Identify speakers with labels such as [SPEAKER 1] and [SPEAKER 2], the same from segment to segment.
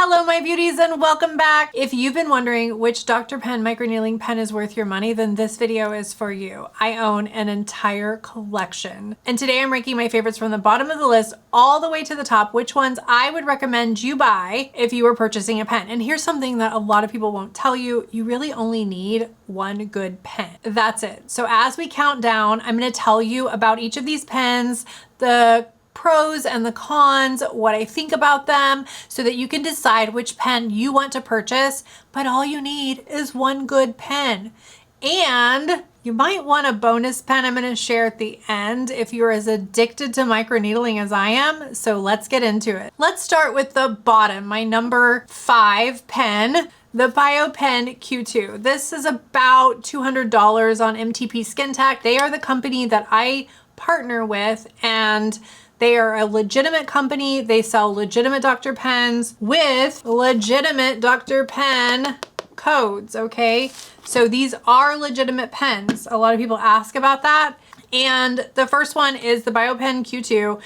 [SPEAKER 1] Hello my beauties and welcome back. If you've been wondering which HydraPen microneedling pen is worth your money, then this video is for you. I own an entire collection. And today I'm ranking my favorites from the bottom of the list all the way to the top, which ones I would recommend you buy if you were purchasing a pen. And here's something that a lot of people won't tell you. You really only need one good pen. That's it. So as we count down, I'm going to tell you about each of these pens, the pros and the cons, what I think about them, so that you can decide which pen you want to purchase. But all you need is one good pen. And you might want a bonus pen I'm going to share at the end if you're as addicted to microneedling as I am. So let's get into it. Let's start with the bottom, my number 5 pen. The BioPen Q2. This is about $200 on MTP Skin Tech. They are the company that I partner with, and they are a legitimate company. They sell legitimate Dr. Pens with legitimate Dr. Pen codes, okay? So these are legitimate pens. A lot of people ask about that. And the first one is the BioPen Q2.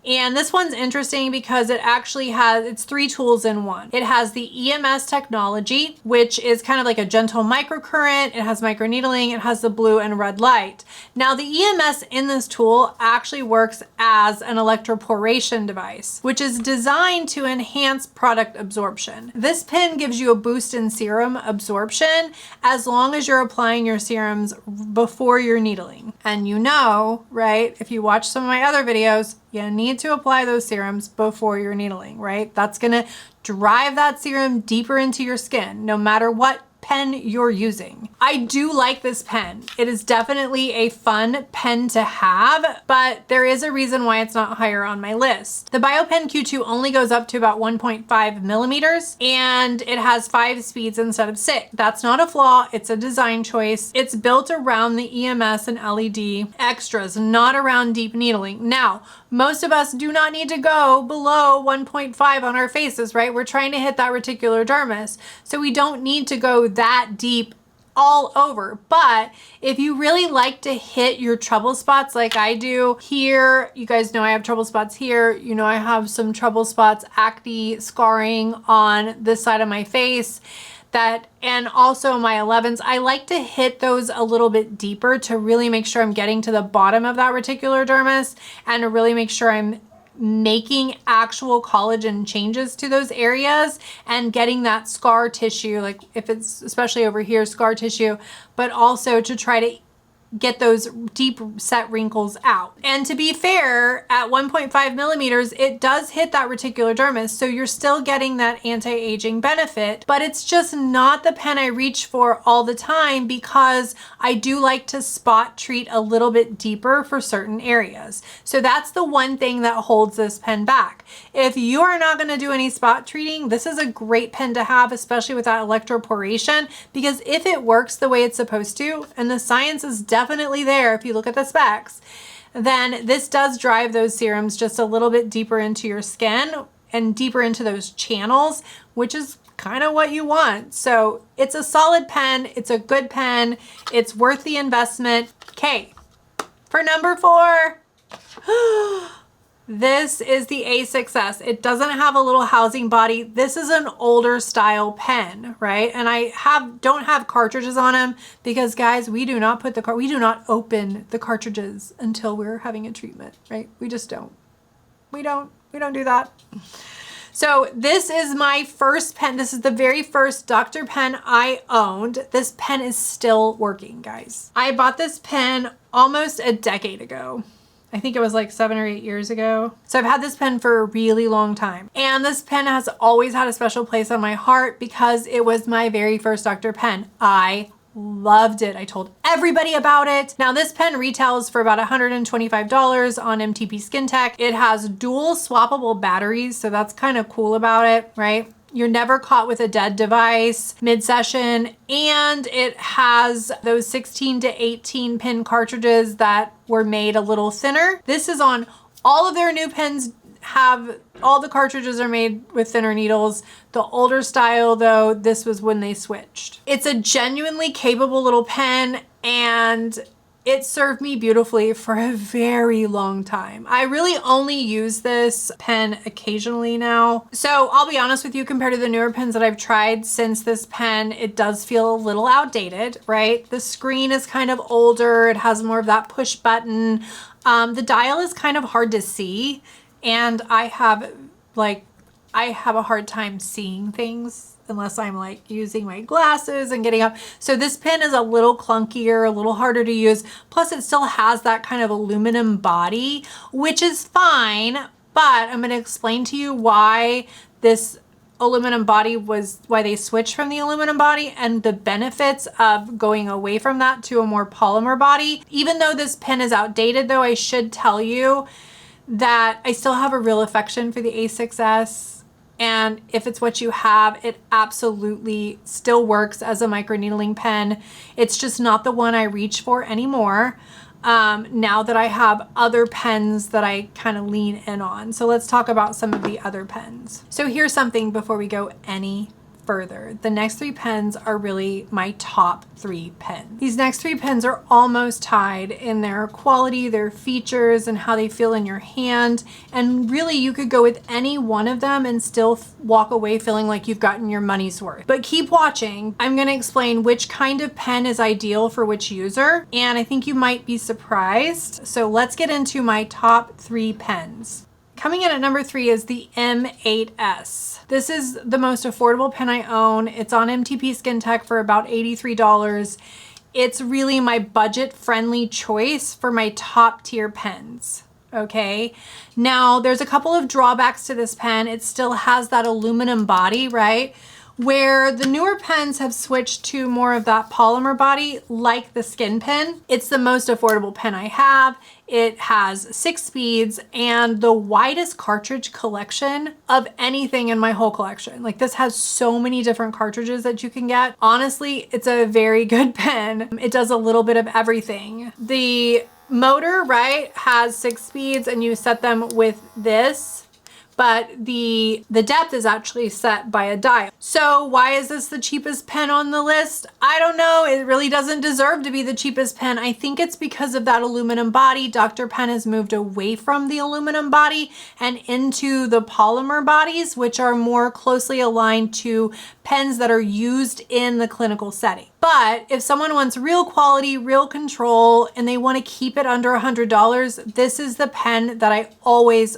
[SPEAKER 1] And this one's interesting because it actually has, it's 3 tools in one. It has the EMS technology, which is kind of like a gentle microcurrent. It has microneedling. It has the blue and red light. Now the EMS in this tool actually works as an electroporation device, which is designed to enhance product absorption. This pen gives you a boost in serum absorption as long as you're applying your serums before you're needling. And you know, right, if you watch some of my other videos, you need to apply those serums before you're needling, right? That's gonna drive that serum deeper into your skin, no matter what pen you're using. I do like this pen. It is definitely a fun pen to have, but there is a reason why it's not higher on my list. The BioPen Q2 only goes up to about 1.5 millimeters, and it has 5 speeds instead of 6. That's not a flaw, it's a design choice. It's built around the EMS and LED extras, not around deep needling. Now, most of us do not need to go below 1.5 on our faces, right? We're trying to hit that reticular dermis, so we don't need to go that deep all over. But if you really like to hit your trouble spots like I do here, you guys know I have trouble spots here, you know I have some trouble spots, acne, scarring on this side of my face, that, and also my 11s, I like to hit those a little bit deeper to really make sure I'm getting to the bottom of that reticular dermis and to really make sure I'm making actual collagen changes to those areas and getting that scar tissue, like if it's especially over here, scar tissue, but also to try to get those deep set wrinkles out. And to be fair, at 1.5 millimeters, it does hit that reticular dermis, so you're still getting that anti-aging benefit, but it's just not the pen I reach for all the time because I do like to spot treat a little bit deeper for certain areas. So that's the one thing that holds this pen back. If you are not going to do any spot treating, this is a great pen to have, especially with that electroporation, because if it works the way it's supposed to, and the science is definitely there if you look at the specs, then this does drive those serums just a little bit deeper into your skin and deeper into those channels, which is kind of what you want. So it's a solid pen. It's a good pen. It's worth the investment. Okay, for number 4, this is the A6S. It doesn't have a little housing body. This is an older style pen, right? And I don't have cartridges on them because guys, we do not we do not open the cartridges until we're having a treatment, right? We just don't. We don't do that. So this is my first pen. This is the very first Dr. Pen I owned. This pen is still working, guys. I bought this pen almost a decade ago. I think it was like 7 or 8 years ago. So I've had this pen for a really long time. And this pen has always had a special place on my heart because it was my very first Dr. Pen. I loved it. I told everybody about it. Now this pen retails for about $125 on MTP Skin Tech. It has dual swappable batteries, so that's kind of cool about it, right? You're never caught with a dead device mid-session, and it has those 16 to 18 pin cartridges that were made a little thinner. This is on all of their new pens. Have all the cartridges are made with thinner needles. The older style though, this was when they switched. It's a genuinely capable little pen, and It served me beautifully for a very long time. I really only use this pen occasionally now. So I'll be honest with you, compared to the newer pens that I've tried since this pen, it does feel a little outdated, right? The screen is kind of older. It has more of that push button. The dial is kind of hard to see, and I have a hard time seeing things unless I'm like using my glasses and getting up. So this pen is a little clunkier, a little harder to use. Plus it still has that kind of aluminum body, which is fine, but I'm gonna explain to you why this aluminum body why they switched from the aluminum body and the benefits of going away from that to a more polymer body. Even though this pen is outdated though, I should tell you that I still have a real affection for the A6S. And if it's what you have, it absolutely still works as a microneedling pen. It's just not the one I reach for anymore. Now that I have other pens that I kind of lean in on. So let's talk about some of the other pens. So here's something before we go any further. The next 3 pens are really my top 3 pens. These next 3 pens are almost tied in their quality, their features, and how they feel in your hand. And really you could go with any one of them and still walk away feeling like you've gotten your money's worth. But keep watching. I'm going to explain which kind of pen is ideal for which user, and I think you might be surprised. So let's get into my top 3 pens. Coming in at number 3 is the M8S. This is the most affordable pen I own. It's on MTP Skin Tech for about $83. It's really my budget-friendly choice for my top tier pens. Okay, now there's a couple of drawbacks to this pen. It still has that aluminum body, right? Where the newer pens have switched to more of that polymer body, like the Skin Pen. It's the most affordable pen I have. It has 6 speeds and the widest cartridge collection of anything in my whole collection. Like, this has so many different cartridges that you can get. Honestly, it's a very good pen. It does a little bit of everything. The motor, right, has 6 speeds and you set them with this. But the depth is actually set by a dial. So why is this the cheapest pen on the list? I don't know. It really doesn't deserve to be the cheapest pen. I think it's because of that aluminum body. Dr. Pen has moved away from the aluminum body and into the polymer bodies, which are more closely aligned to pens that are used in the clinical setting. But if someone wants real quality, real control, and they want to keep it under $100, this is the pen that I always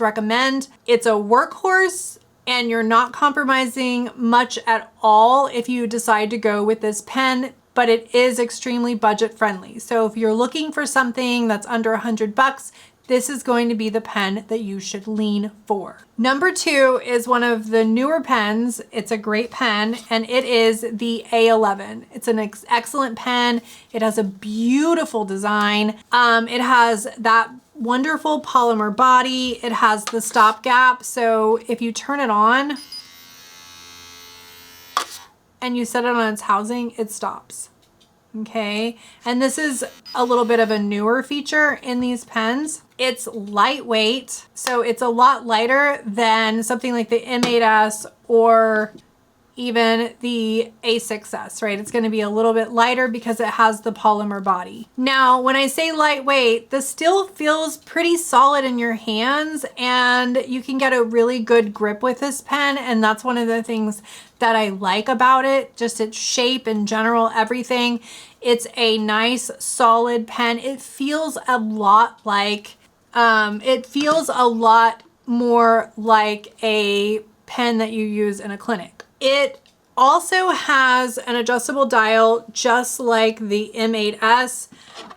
[SPEAKER 1] recommend. It's a workhorse and you're not compromising much at all if you decide to go with this pen, but it is extremely budget friendly. So if you're looking for something that's under $100, this is going to be the pen that you should lean for. Number 2 is one of the newer pens. It's a great pen and it is the A11. It's an excellent pen. It has a beautiful design. It has that wonderful polymer body. It has the stopgap. So if you turn it on and you set it on its housing, it stops. Okay. And this is a little bit of a newer feature in these pens. It's lightweight. So it's a lot lighter than something like the M8S or even the A6S, right? It's going to be a little bit lighter because it has the polymer body. Now, when I say lightweight, this still feels pretty solid in your hands and you can get a really good grip with this pen. And that's one of the things that I like about it, just its shape in general, everything. It's a nice, solid pen. It feels a lot like, more like a pen that you use in a clinic. It also has an adjustable dial just like the M8S,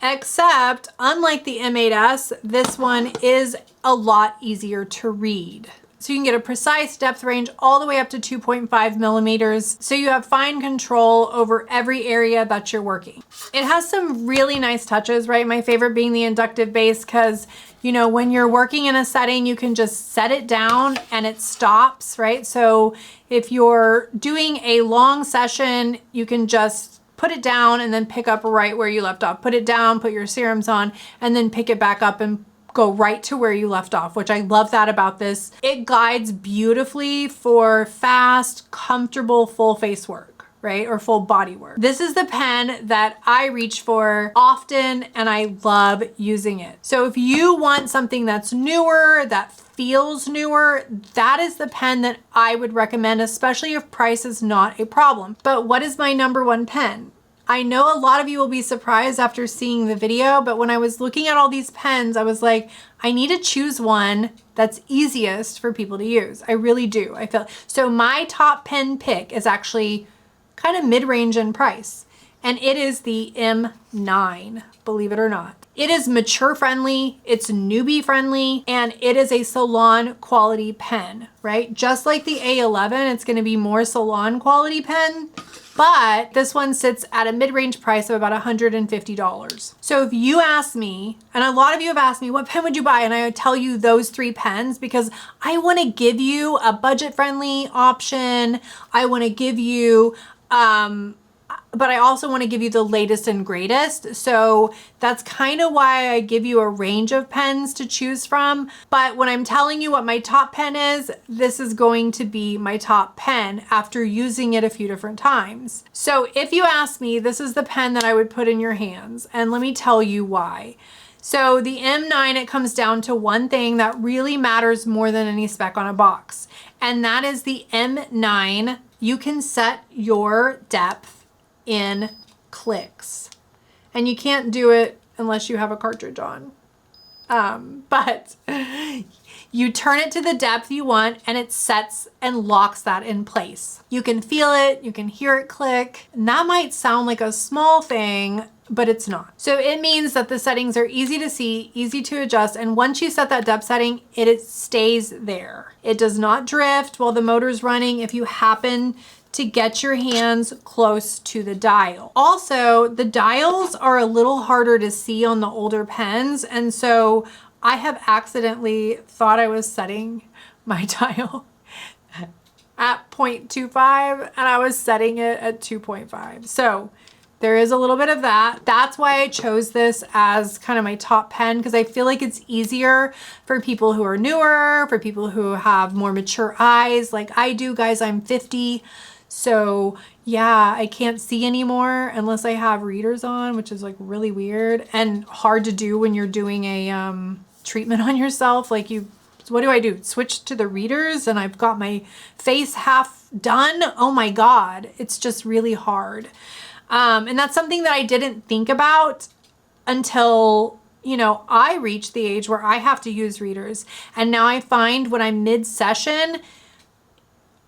[SPEAKER 1] except unlike the M8S, this one is a lot easier to read. So you can get a precise depth range all the way up to 2.5 millimeters. So you have fine control over every area that you're working. It has some really nice touches, right? My favorite being the inductive base, because you know, when you're working in a setting, you can just set it down and it stops, right? So if you're doing a long session, you can just put it down and then pick up right where you left off. Put it down, put your serums on, and then pick it back up and go right to where you left off, which I love that about this. It guides beautifully for fast, comfortable, full face work, right? Or full body work. This is the pen that I reach for often and I love using it. So if you want something that's newer, that feels newer, that is the pen that I would recommend, especially if price is not a problem. But what is my number one pen? I know a lot of you will be surprised after seeing the video, but when I was looking at all these pens, I was like, I need to choose one that's easiest for people to use. I really do. I feel so. My top pen pick is actually kind of mid-range in price, and it is the M9, believe it or not. It is mature friendly, it's newbie friendly, and it is a salon quality pen, right? Just like the A11, it's gonna be more salon quality pen, but this one sits at a mid-range price of about $150. So if you ask me, and a lot of you have asked me, what pen would you buy? And I would tell you those 3 pens because I wanna give you a budget-friendly option. I wanna give you, but I also want to give you the latest and greatest. So that's kind of why I give you a range of pens to choose from. But when I'm telling you what my top pen is, this is going to be my top pen after using it a few different times. So if you ask me, this is the pen that I would put in your hands. And let me tell you why. So the M9, it comes down to one thing that really matters more than any spec on a box. And that is the M9. You can set your depth in clicks, and you can't do it unless you have a cartridge on. But you turn it to the depth you want and it sets and locks that in place. You can feel it, you can hear it click, and that might sound like a small thing, but it's not. So it means that the settings are easy to see, easy to adjust, and once you set that depth setting, it stays there. It does not drift while the motor's running if you happen to get your hands close to the dial. Also, the dials are a little harder to see on the older pens, and so I have accidentally thought I was setting my dial at 0.25 and I was setting it at 2.5. So there is a little bit of that. That's why I chose this as kind of my top pen, because I feel like it's easier for people who are newer, for people who have more mature eyes like I do. Guys, I'm 50. So yeah, I can't see anymore unless I have readers on, which is like really weird and hard to do when you're doing a treatment on yourself. Like what do I do? Switch to the readers and I've got my face half done. Oh my God, it's just really hard. And that's something that I didn't think about until, you know, I reached the age where I have to use readers. And now I find when I'm mid-session,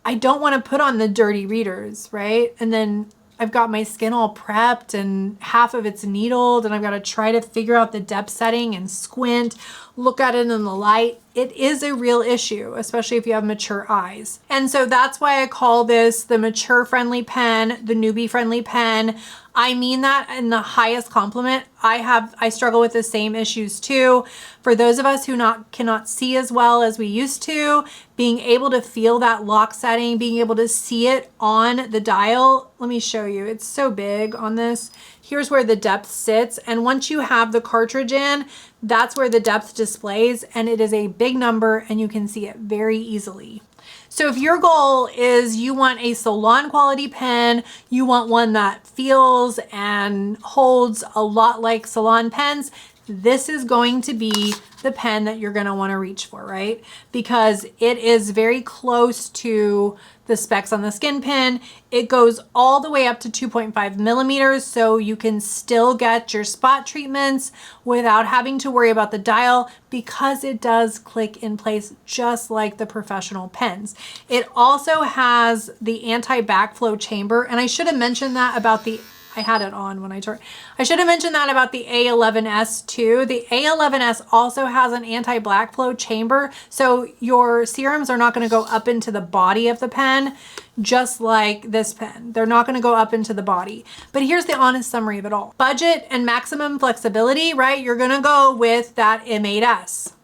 [SPEAKER 1] I don't want to put on the dirty readers, right? And then I've got my skin all prepped and half of it's needled and I've got to try to figure out the depth setting and squint, look at it in the light. It is a real issue, especially if you have mature eyes. And so that's why I call this the mature friendly pen, the newbie friendly pen. I mean that in the highest compliment. I struggle with the same issues too. For those of us who cannot see as well as we used to, being able to feel that lock setting, being able to see it on the dial. Let me show you. It's so big on this. Here's where the depth sits. And once you have the cartridge in, that's where the depth displays, and it is a big number and you can see it very easily. So if your goal is you want a salon quality pen, you want one that feels and holds a lot like salon pens, this is going to be the pen that you're going to want to reach for, right? Because it is very close to the specs on the skin pen. It goes all the way up to 2.5 millimeters, so you can still get your spot treatments without having to worry about the dial because it does click in place just like the professional pens. It also has the anti-backflow chamber, and I should have mentioned that about the I had it on when I turned. I should have mentioned that about the A11S too. The A11S also has an anti-backflow chamber, so your serums are not going to go up into the body of the pen, just like this pen. They're not going to go up into the body. But here's the honest summary of it all. Budget and maximum flexibility, right? You're going to go with that M8S.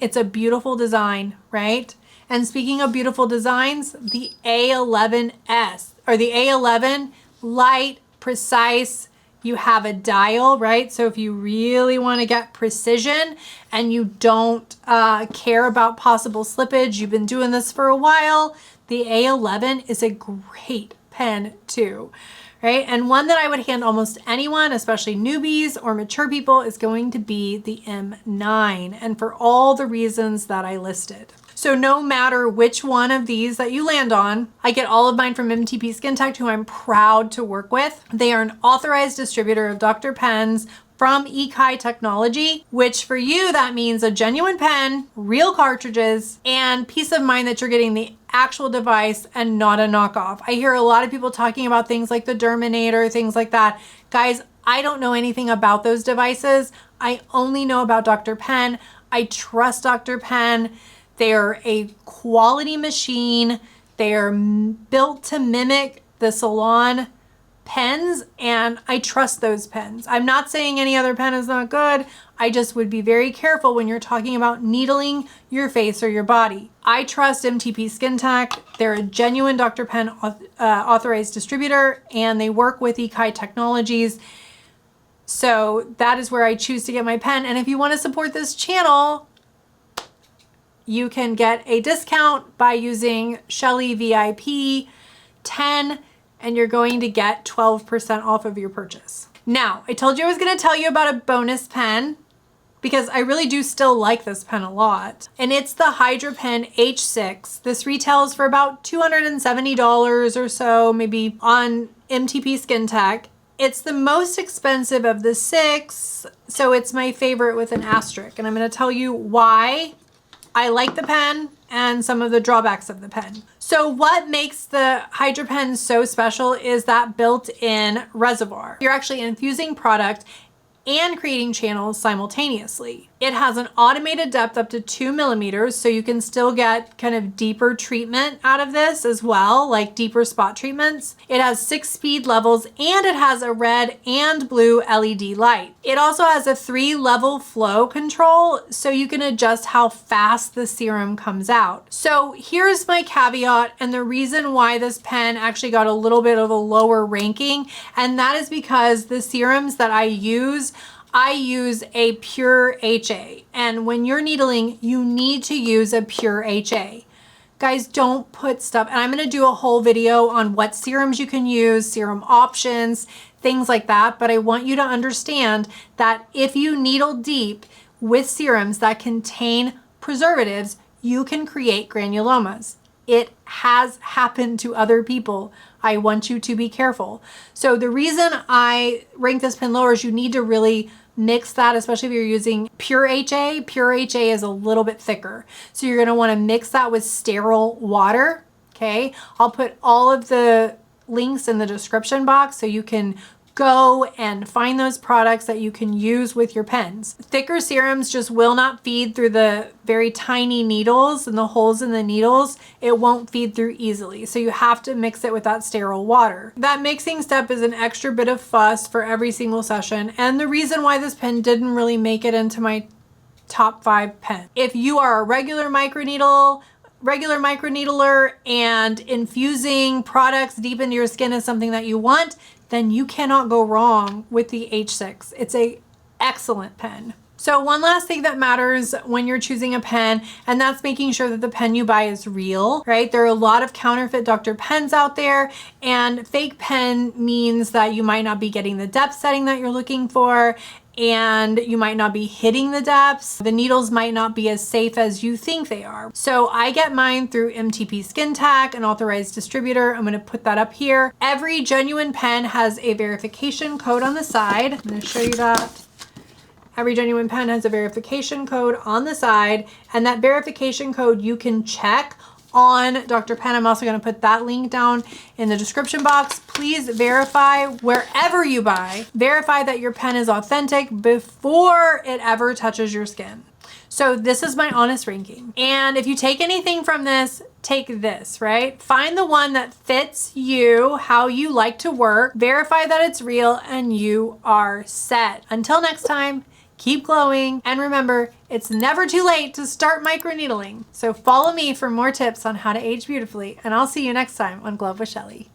[SPEAKER 1] It's a beautiful design, right? And speaking of beautiful designs, the A11S or the A11, light, precise, you have a dial, right? So if you really want to get precision and you don't care about possible slippage, you've been doing this for a while, the A11 is a great BioPen 2. Right? And one that I would hand almost anyone, especially newbies or mature people, is going to be the M9, and for all the reasons that I listed. So no matter which one of these that you land on, I get all of mine from MTP Skin Tech, who I'm proud to work with. They are an authorized distributor of Dr. Pens from Ekai Technology, which for you, that means a genuine pen, real cartridges, and peace of mind that you're getting the actual device and not a knockoff. I hear a lot of people talking about things like the Derminator, things like that. Guys, I don't know anything about those devices. I only know about Dr. Pen. I trust Dr. Pen. They're a quality machine. They are built to mimic the salon pens, and I trust those pens. I'm not saying any other pen is not good. I just would be very careful when you're talking about needling your face or your body. I trust MTP Skin Tech. They're a genuine Dr. Pen authorized distributor, and they work with Ekai Technologies. So that is where I choose to get my pen. And if you want to support this channel, you can get a discount by using Shelly VIP 10, and you're going to get 12% off of your purchase. Now, I told you I was going to tell you about a bonus pen because I really do still like this pen a lot. And it's the HydraPen H6. This retails for about $270 or so, maybe on MTP Skin Tech. It's the most expensive of the 6, so it's my favorite with an asterisk. And I'm going to tell you why I like the pen and some of the drawbacks of the pen. So what makes the HydraPen so special is that built-in reservoir. You're actually infusing product and creating channels simultaneously. It has an automated depth up to 2 millimeters, so you can still get kind of deeper treatment out of this as well, like deeper spot treatments. It has 6 speed levels, and it has a red and blue LED light. It also has a 3-level flow control, so you can adjust how fast the serum comes out. So here's my caveat, and the reason why this pen actually got a little bit of a lower ranking, and that is because the serums that I use a pure HA, and when you're needling, you need to use a pure HA. Guys, don't put stuff, and I'm gonna do a whole video on what serums you can use, serum options, things like that, but I want you to understand that if you needle deep with serums that contain preservatives, you can create granulomas. It has happened to other people. I want you to be careful. So the reason I rank this pen lower is you need to really mix that, especially if you're using pure HA. Pure HA is a little bit thicker. So you're gonna wanna mix that with sterile water, okay? I'll put all of the links in the description box so you can go and find those products that you can use with your pens. Thicker serums just will not feed through the very tiny needles and the holes in the needles. It won't feed through easily. So you have to mix it with that sterile water. That mixing step is an extra bit of fuss for every single session. And the reason why this pen didn't really make it into my top 5 pen. If you are a regular microneedler and infusing products deep into your skin is something that you want, then you cannot go wrong with the H6. It's an excellent pen. So one last thing that matters when you're choosing a pen, and that's making sure that the pen you buy is real, right? There are a lot of counterfeit Dr. Pens out there, and fake pen means that you might not be getting the depth setting that you're looking for, and you might not be hitting the depths. The needles might not be as safe as you think they are. So I get mine through MTP Skin Tech, an authorized distributor. I'm gonna put that up here. Every genuine pen has a verification code on the side. I'm gonna show you that. Every genuine pen has a verification code on the side, and that verification code you can check on Dr. Pen. I'm also going to put that link down in the description box. Please verify wherever you buy. Verify that your pen is authentic before it ever touches your skin. So this is my honest ranking. And if you take anything from this, take this, right? Find the one that fits you, how you like to work, verify that it's real, and you are set. Until next time, keep glowing, and remember, it's never too late to start microneedling. So follow me for more tips on how to age beautifully, and I'll see you next time on Glow with Shelly.